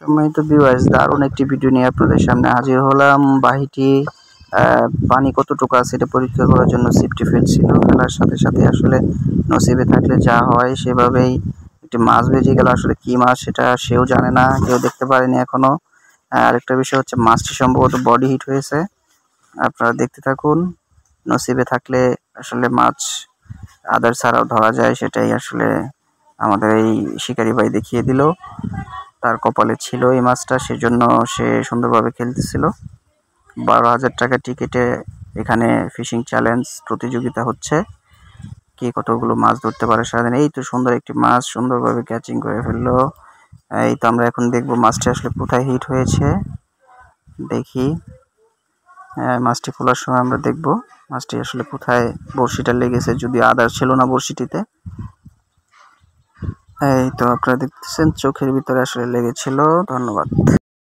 সম্মানিত ভিউয়ার্স, দারুণ একটি ভিডিও নিয়ে আপনাদের সামনে হাজির হলাম। বাহিটি পানি কতটুকু আছে এটা পরীক্ষা করার জন্য ছিপটি ফেলছিল। ফেলার সাথে সাথে আসলে নসিবে থাকলে যা হয় সেভাবেই একটি মাছ বেজে গেল। আসলে কি মাছ সেটা সেও জানে না, কেউ দেখতে পারেনি এখনো। আরেকটা বিষয় হচ্ছে মাছটি সম্ভবত বডি হিট হয়েছে। আপনারা দেখতে থাকুন। নসিবে থাকলে আসলে মাছ আদার ছাড়াও ধরা যায়, সেটাই আসলে আমাদের এই শিকারি ভাই দেখিয়ে দিল। তার কপালে ছিল এই মাছটা, সেজন্য সে সুন্দরভাবে খেলতেছিল। 12,000 টাকা টিকিটে এখানে ফিশিং চ্যালেঞ্জ প্রতিযোগিতা হচ্ছে, কে কতগুলো মাছ ধরতে পারে সারাদিন। এই তো সুন্দর একটি মাছ সুন্দরভাবে ক্যাচিং করে ফেললো। এই তো আমরা এখন দেখবো মাছটি আসলে কোথায় হিট হয়েছে। দেখি মাছটি খোলার সময় আমরা দেখব মাছটি আসলে কোথায় বড়শিটা লেগেছে, যদি আদার ছিল না বড়শিটিতে। এই তো আপনারা দেখতেছেন চোখের ভিতরে আসলে লেগেছিল। ধন্যবাদ।